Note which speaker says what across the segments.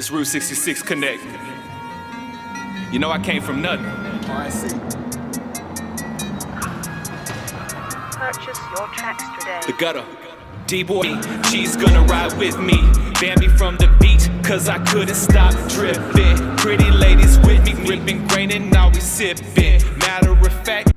Speaker 1: This Route 66 Connect. You know I came from nothing.
Speaker 2: Purchase your tracks today.
Speaker 1: The gutter. D-boy, she's gonna ride with me. Ban me from the beach, cause I couldn't stop tripping. Pretty ladies with me, ripping grain and now we sipping. Matter of fact,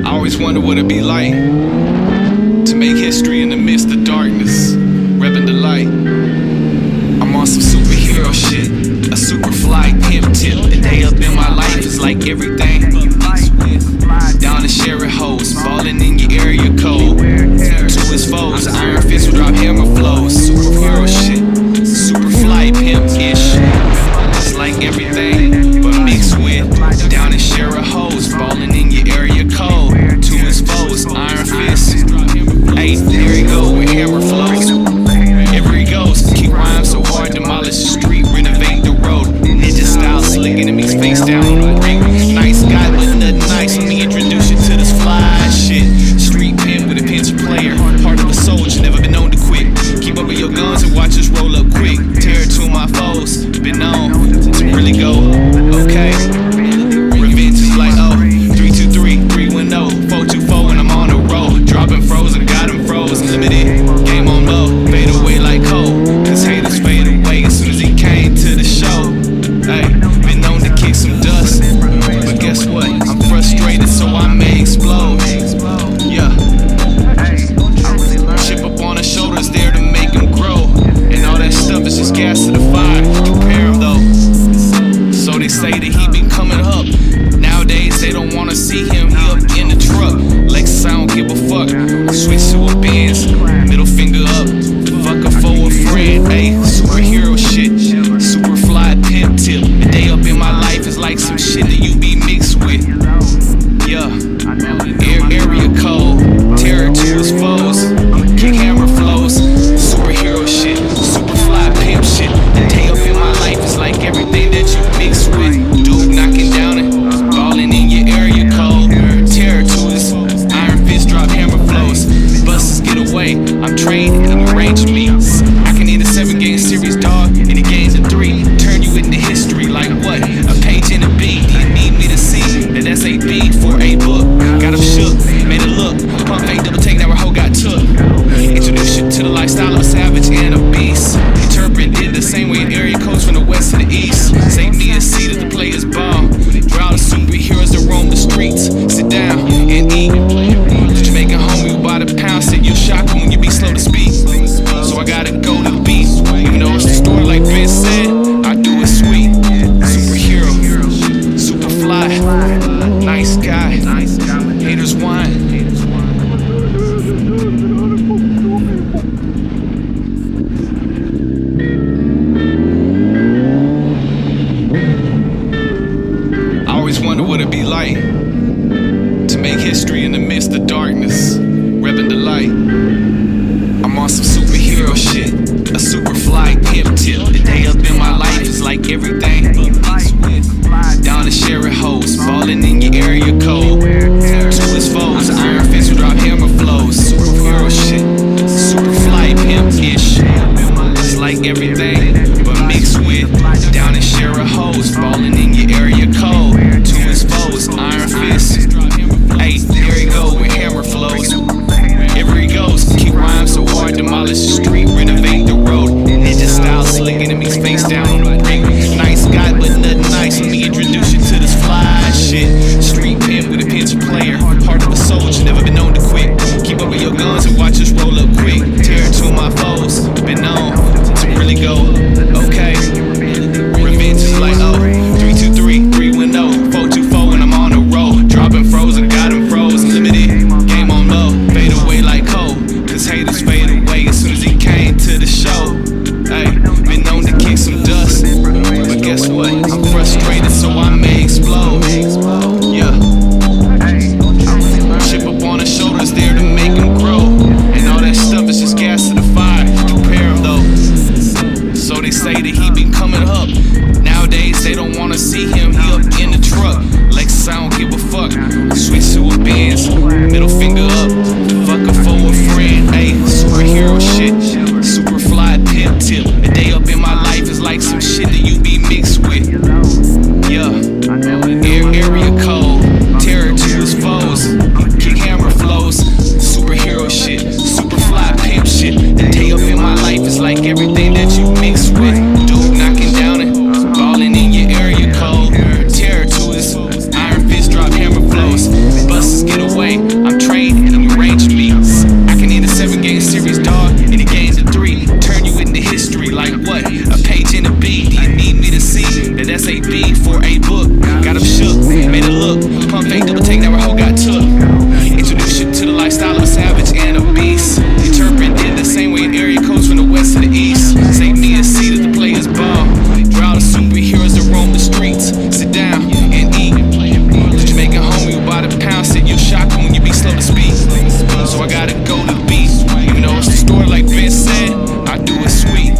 Speaker 1: I always wonder what it'd be like to make history in the midst of darkness, repping the light. I'm on some superhero shit, a super fly pimp tip. The day up in my life is like everything you mix with. Down to Sherry hoes, falling in your area code. To his foes, iron fist will drop hammer flows. Superhero shit, super fly pimp-ish. It's like everything, but mixed with. Down to Sherry hoes, falling in your area code. To his foes, iron fist. Hey, there he go with hammer flows. Everywhere he goes, keep rhymes so hard, demolish the street, renovate the road. Ninja style, slick enemies face down on the brink. Nice guy, but nothing nice. Let me introduce you to this fly shit. Street pimp with a pinch player, part of a soldier, never been known to quit. Keep up with your guns and watch us roll up quick. Terror to my foes, been known to really go. Okay, revenge is like 323, 310, 424 when I'm on the road. Dropping frozen, got him froze, limited. Game on low, fade away like cold. Cause haters fade away as soon as he came to the show. Hey, been known to kick some dust, but guess what? I'm frustrated, so I may explode. Yeah, chip up on his shoulders there to make him grow. And all that stuff is just gas to the fire. Prepare him though. So they say that he been coming up. Nowadays they don't wanna see him, he up in the truck. Lexus, I don't give a fuck. Switch to a Benz, middle finger up. Fuck a foe, a friend, ayy. Superhero shit, super fly pimp tip. The day up in my life is like some shit that you be mixed with. Yeah, area code, terror to his foes, kick hammer flows. Superhero shit, super fly pimp shit. The day up in my life is like everything that you mix with. Dude knocking down it, balling in your area code. Terror to his iron fist, drop hammer flows. Busters get away, I'm trained in your range of meets. I can end a 7-game series, dog, in the games of 3. Turn you into history like what? A page in a B. Do you need me to see that that's a B for a book? Got him shook, made it look. Pump fake double take, now our hoe got took. Introduce you to the lifestyle of a savage and a beast. Interpreted the same way in area codes from the west to the east. Save me a seat as the players ball. We're all the superheroes that roam the streets. Sit down and eat. Jamaican homie by the pound said you'll shock him when you be slow to speak. So I gotta go to the beat. Even though it's the story like Ben said, I do it sweet. Superhero, super fly, nice guy. Haters whine. I always wonder what it'd be like to make history in the midst of darkness, repping the light. I'm on some superhero shit, a super fly pimp tip. The day up in my life is like everything you mix with. Down to Sherry hoes, falling in your area code. To his foes, iron fist will drop hammer flows. Superhero shit, super fly pimp-ish. It's like everything, but mixed with. Down to Sherry hoes, falling in your area code. To his foes, iron fist. Hey, there he go with hammer flows. Everywhere he goes, keep rhymes so hard, demolish the street, renovate the road. Ninja style, slick enemies face down on the brink. Nice guy, but nothing nice. Let me introduce you to this fly shit. Street pimp with a pinch player, part of a soldier, never been known to quit. Keep up with your guns and watch us roll up quick. Terror to my foes, been known to really go. Okay, revenge is like 323, 310, 424 when I'm on the road. Dropping frozen, got him froze, limited. Game on low, fade away like cold. Cause haters fade away as soon as he came to the show. Hey, been known to kick some dust, but guess what? I'm frustrated, so I may explode. Yeah, chip up on his shoulders there to make him grow. And all that stuff is just gas to the fire. Prepare him though. So they say shit that you be mixed with. Yeah, area code, terror to his foes, kick hammer flows, superhero shit, super fly pimp shit. The day up in my life is like everything that you mix with. Dude knocking down it, ballin' in your area code, terror to his iron fist drop hammer flows. Buses get away, I'm trained in the range beats. I can end a 7-game series, dog, and the game's a 3. Turn you into history like what? A page in a B. Do you need me to see that that's a B for a book? Got him shook, made a look, pump fake, double take, that hoe got took. Introduce you to the lifestyle of a savage and a beast. Interpret in the same way an area codes from the west to the east. Save me a seat at the players ball. Draw the superheroes that roam the streets. Sit down and eat. The Jamaican homie who bought a pound said you'll shock him when you be slow to speak. So I gotta go to the beat. Even though it's the story like Vince said, I do it sweet.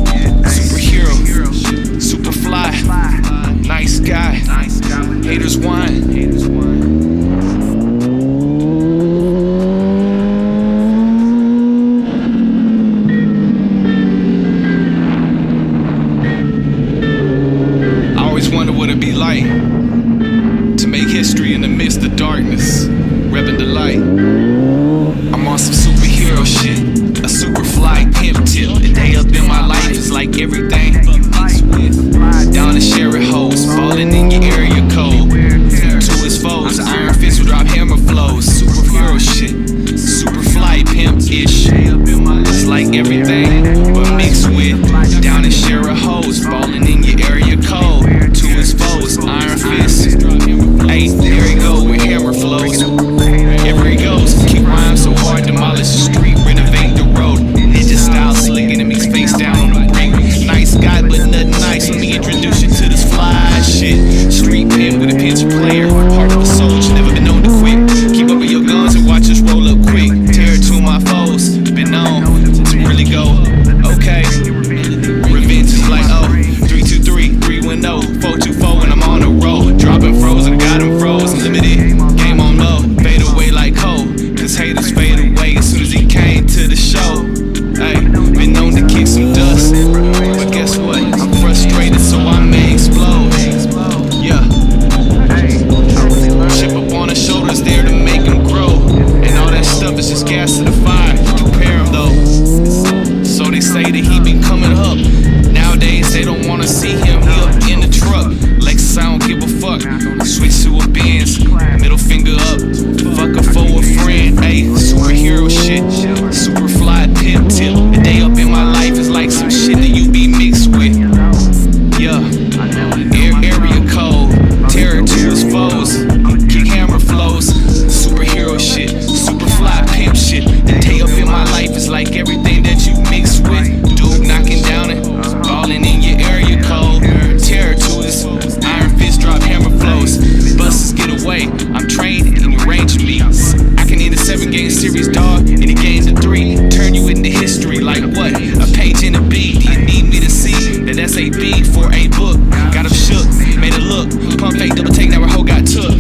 Speaker 1: Superhero, super fly, nice guy. Haters whine. Wonder what it'd be like to make history in the midst of darkness, repping the light. I'm on some superhero shit, a super fly pimp tip. The day up in my life is like everything you mix with. Down to share it hoes, ballin' in your area code. To his foes, iron fist will drop hammer flows. Superhero shit, super fly pimp-ish. It's like everything but mixed with. Down to share it hoes, ballin' in your area code. To his foes, iron fist. Hey, there he go with hammer flows. Everywhere he goes, keep rhymes so hard, demolish the street, renovate the road. Ninja style, slick enemies face down on the brink. Nice guy, but nothing nice. Let me introduce you to this fly shit. Street pimp with a pension player, heart of a soldier, never been known to quit. Keep up with your guns and watch us roll up quick. Terror to my foes, been known to really go. Okay, revenge is like 323, 310, 424 when I'm on the road. Dropping frozen, got him frozen, limited, game on low. Fade away like cold, cause haters fade away as soon as he came to the show. Hey, been known to kick some dust, but guess what? I'm frustrated, so I may explode. Yeah, chip up on the shoulders there to make him grow. And all that stuff is just gas to the fire. Prepare him though. So they say that he been coming up. Nowadays they don't wanna see him. He up in the truck. Lexus, I don't give a fuck. Switch to a Benz. Middle finger up. Fuck a for a friend. Ayy, superhero shit. Super fly pimp tip. The day up in my life is like some shit that you be mixed with. Yeah, area code. Terror to his foes. Kick hammer flows. Superhero shit. Super fly pimp shit. The day up in my life is like everything that you mix with. Dude knocking down it, ballin' in your area code. Terror to his iron fist drop hammer flows. Buses get away, I'm trained in your range beats. I can end a 7-game series, dog, and the game's a 3. Turn you into history like what? A page in a B. Do you need me to see that that's a B for a book? Got him shook, made a look, pump fake, double take, that hoe got took.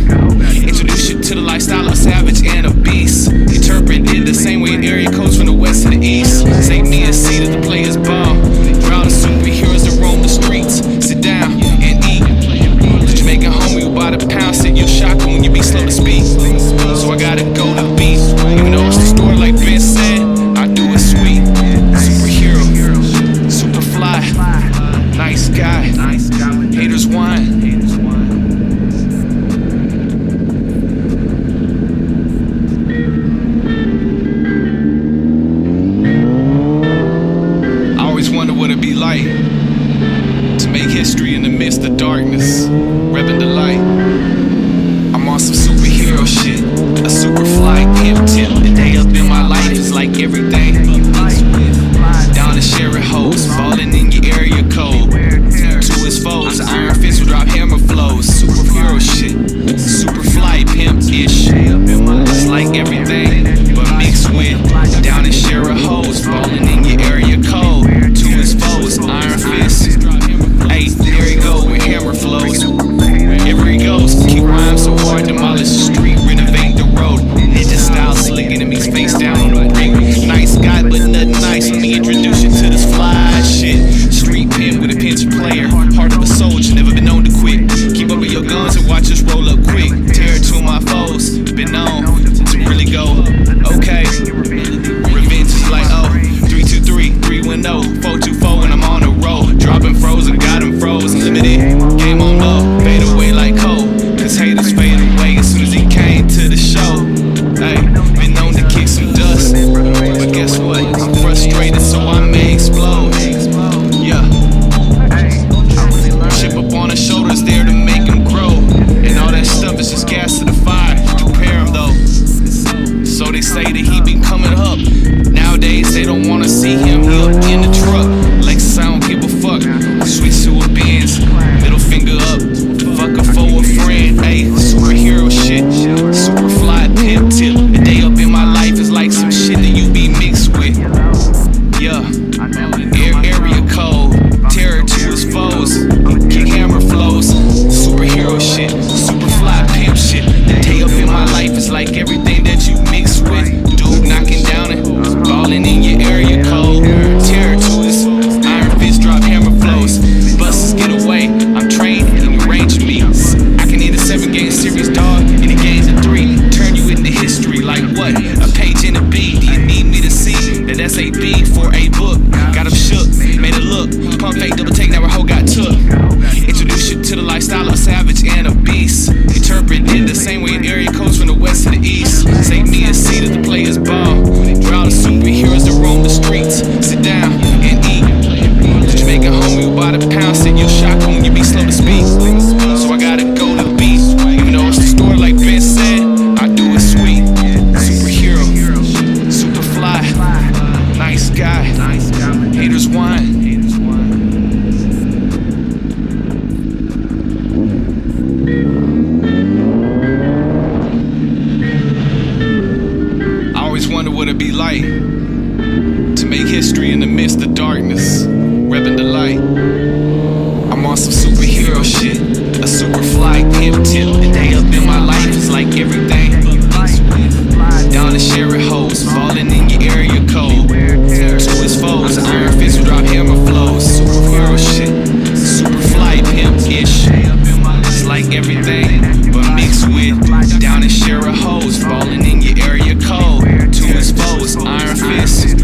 Speaker 1: Introduce you to the lifestyle of a savage and a beast. Interpret in the same way an area codes from the west to the east. Save me a seat at the players ball. Draw the superheroes that roam the streets. Sit down and eat. The Jamaican homie who bought a pound said you'll shock him when you be slow to speak. So I gotta go to the beat. Even though it's the story like Vince said, I do it sweet. Superhero, super fly, nice guy. Haters whine. Wonder what it'd be like to make history in the midst of darkness, repping the light. I'm on some superhero shit, a super fly pimp tip. The day up in my life is like everything you mix with. Down to share it hoes, ballin' in your area code. To his foes, iron fist will drop hammer flows. Superhero shit, super fly pimp-ish. It's like everything but mixed with. Down to share it hoes, ballin' in your area code. To his foes, iron fist. Hey, there he go with hammer flows. Everywhere he goes, keep rhymes so hard, demolish the street, renovate the road. Ninja style, slick enemies face down on the brink. Nice guy, but nothing nice. Let me introduce you to this fly shit. Street pimp with a pension player, heart of it. Game on low, fade away like cold. Cause haters fade away as soon as he came to the show. Hey, been known to kick some dust, but guess what? I'm frustrated, so I may explode. Yeah. Chip up on his shoulders there to make him grow. And all that stuff is just gas to the fire. Prepare him though. So they say that he been coming up. Nowadays they don't wanna see him. He up in the truck. Lexus, I don't give a fuck. Switch to a Benz. Middle finger up. Fuck a foe, a friend. Ayy, superhero shit. Super fly pimp tip. A day up in my life is like some shit that you be mixed with. Yeah. Area code. Terror to his foes. Kick hammer flows. Superhero shit. Super fly pimp shit. The day up in my life is like everything that you mix with. Dude knocking down it. Balling in your area code. Terror to his iron fist drop hammer flows. Buses get away. I'm trained in range meets. I can hit a 7-game series, dog. And the game's a 3. Turn you into history like what? A page in a B. Do you need me to see that that's a B for a book? Got him shook, made it look. Pump fake, double take, now a hoe got took. Introduce you to the lifestyle of a savage and a beast. Interpreted the same way in area codes from the west to the east. Save me a seat at the players ball. Draw the superheroes that roam the streets. Sit down and eat. The Jamaican homie who bought a pound said you'll shock him when you be slow to speak. So I gotta go to the beat. Even though it's the story like Ben said, I do it sweet. Superhero, super fly, nice guy. Haters whine. I always wonder what it'd be like to make history in the midst of darkness, repping the light. I'm on some superhero shit, a super fly pimp tip. The day up in my life is like everything. Down the share it hoes, falling in your area code. To his foes, iron fist will drop hammer flows. Superhero shit, super fly pimp-ish. It's like everything, but mixed with. Down and share a hose, falling in your area code. To his foes, iron fist.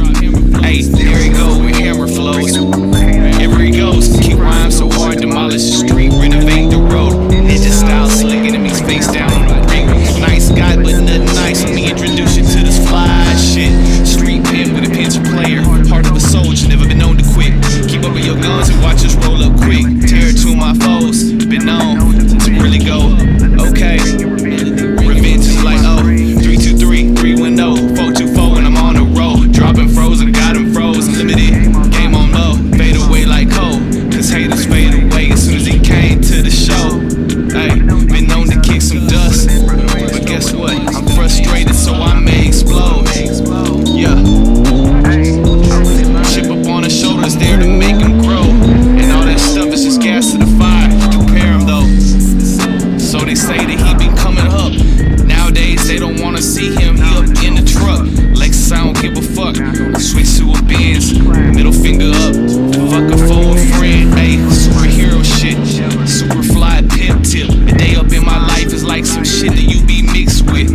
Speaker 1: Hey, there he go with hammer flows. Wherever he goes, keep rhymes so hard, demolish the street, renovate the road. Ninja style, slick enemies face down on the brink. Nice guy, but nothing nice. Let me introduce you to this fly shit. Street pimp with a pinch player, heart of a soldier, never been known to quit. Keep up with your guns and watch us roll up quick. Terror to my foes, been known to really go. Okay, revenge is like 323, 310, 424, and I'm on the road. Dropping frozen, got him froze, limited. Game on low, fade away like cold. Cause haters fade away as soon as he came to the show. Hey, been known to kick some dust, but guess what? I'm frustrated, so I may explode. Yeah. Chip up on his shoulders there to make him grow. And all that stuff is just gas to the fire. Prepare him though. So they say that he been coming up. Nowadays they don't wanna see him. He up in the truck. Lexus, I don't give a fuck. Switch to a Benz. Middle finger up. Fuck a foe, a friend. Ayy, superhero shit. Super fly pimp tip. A day up in my life is like some shit that you be mixed with.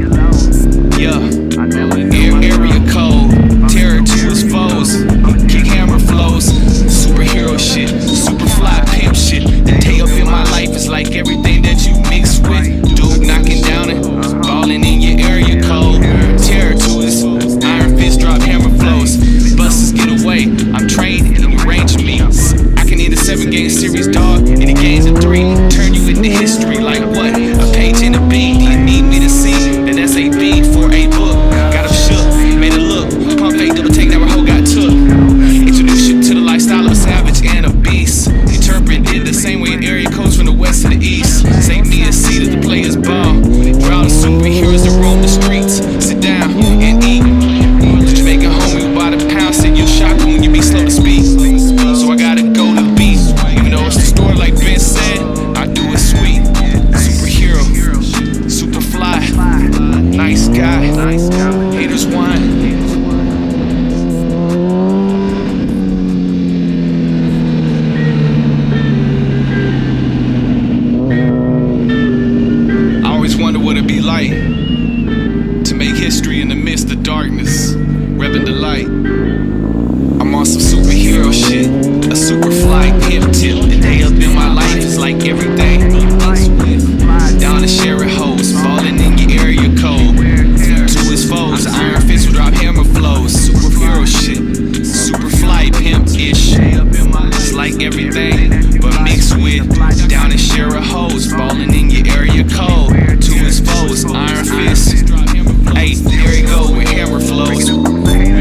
Speaker 1: Yeah. Area code. Terror to his foes. Kick hammer flows. Superhero shit. Super fly pimp shit. The day up in my life is like everything that you mix with. Dude knocking down it. Balling in your area code. Terror to his iron fist drop hammer flows. Buses get away. I'm trained in range meets. I can hit a 7-game series, dog. And the game's a 3. Turn you into history like what? A page in a B. Do you need me to see that that's a B for a book? Got him shook, made it look. Pump fake, double take, now a hoe got took. Introduce you to the lifestyle of a savage and a beast. Interpreted the same way in area codes from the west to the east. Save me a seat at the players ball. Draw the superheroes that roam the streets. Sit down and eat. The Jamaican homie who bought a pound said you'll shock him when you be slow to speak. So I gotta go to the beat. Even though it's the story like Ben said, I do it sweet. Superhero, super fly, nice guy. Haters whine. Wonder what it'd be like to make history in the midst of darkness, repping the light. I'm on some superhero shit, a super fly pimp tip. The day up in my life is like everything. Down to sharing hoes, falling in your area code. To his foes, iron fist will drop hammer flows. Superhero shit, super fly pimp-ish. It's like everything, but mixed with. Down to sharing hoes, falling in your area code. To his foes, iron fist. Hey, there he go with hammer flows.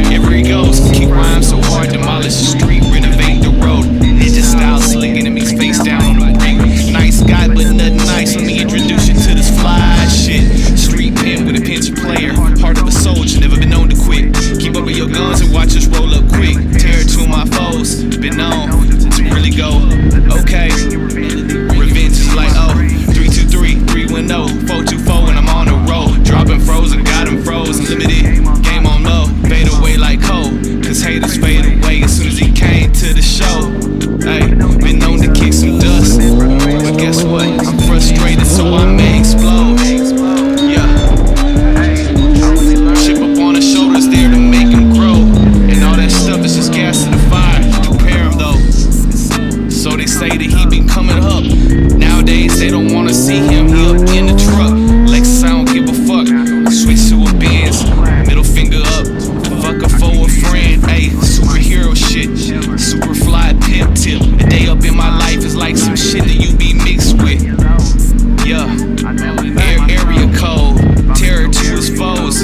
Speaker 1: Here he goes, keep rhymes so hard, demolish the street, renovate the road. Ninja style, slick enemies face down on the brink. Nice guy, but nothing nice. Let me introduce you to this fly shit. Street pimp with a pension player, heart of a soldier, never been known to quit. Keep up with your guns and watch us roll up quick. Terror to my foes, been known to really go. Okay, revenge is like 323, 310, 424 when I'm on the road. Dropping frozen, got him froze, unlimited. Game on low, fade away like cold. Cause haters fade away as soon as he came to the show. Hey, been known to kick some dust, but guess what? I'm frustrated, so I may explode. Yeah, chip up on his shoulders there to make him grow. And all that stuff is just gas to the fire. Prepare him though. So they say that he been coming up. Nowadays they don't wanna see him. He up in the truck. Lexus, I don't give a fuck. Switch to a Benz. Middle finger up. Fuck a foe, a friend. Ayy, superhero shit. Super fly pimp tip. A day up in my life is like some shit that you be mixed with. Yeah, area code. Terror to his foes.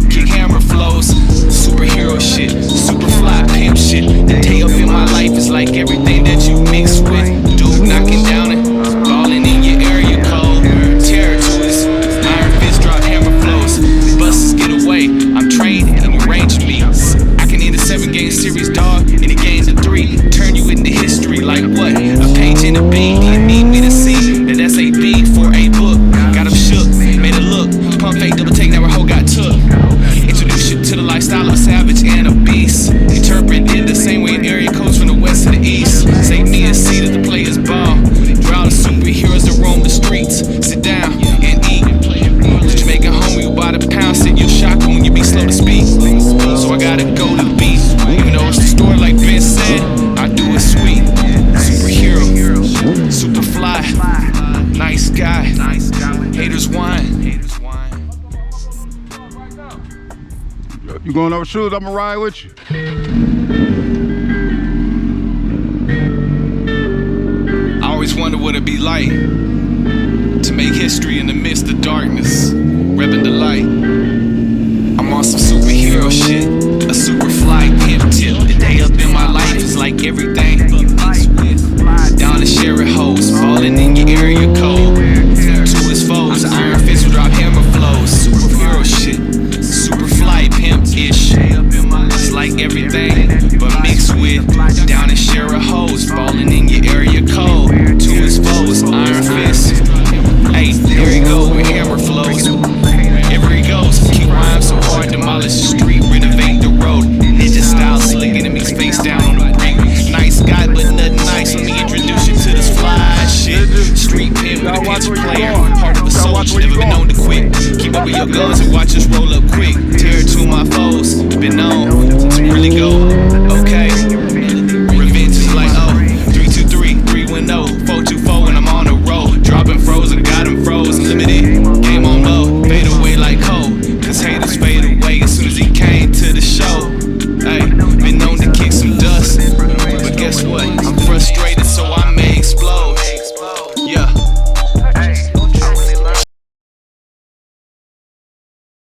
Speaker 1: Kick hammer flows. Superhero shit. Super fly pimp shit. The day up in my life is like everything that you mix with. Dude knocking down it. Falling in your area code. Terror to his iron fist drop hammer flows. Buses get away. I'm trained in the range of me. I can end a 7-game series, dog, in a game to 3. Turn you into history like what? A page in a B. Do you need me to see that that's a B for a book? Got him shook, made it look. Pump fake, double take, now her hoe got took. Introduce you to the lifestyle of a savage and a beast. Interpreted the same way in area codes from the west to the east. Save me a seat as the players ball. Draw the superheroes that roam the streets. Sit down and eat. The Jamaican homie who bought a pound said you'll shock him when you be slow to speak. So I gotta go to the beat. Even though it's the story like Ben said, I do it sweet. Superhero, super fly, nice guy. Haters whine.
Speaker 3: You going over shoes? I'ma ride with you.
Speaker 1: I always wonder what it'd be like to make history in the midst of darkness, repping the light. I'm on some superhero shit, a super fly pimp tip. The day up in my life is like everything. Down to sharing hoes, falling in your area code. To his foes, iron fist will drop hammer flows. Superhero shit, super fly pimp-ish. It's like everything, but mixed with. Down to sharing hoes, falling in your area code. To his foes, iron fist. Hey, there he go with hammer flows. Here he goes, keep rhymes so hard, demolish the street, renovate the road. Ninja style, slick enemies face down on the brink. Nice guy, but nothing nice. Let me introduce you to this fly shit. Street pimp with a pension player, heart of a soldier, never been known to quit. Keep up with your guns and watch us roll up quick. Terror to my foes, been known to really go. Okay, revenge is like 323, 310, 424 when I'm on the road. Dropping frozen, got him froze, unlimited. Game on low, fade away like cold. Cause haters fade away as soon as he came to the show. Hey, been known to kick some dust, but guess what?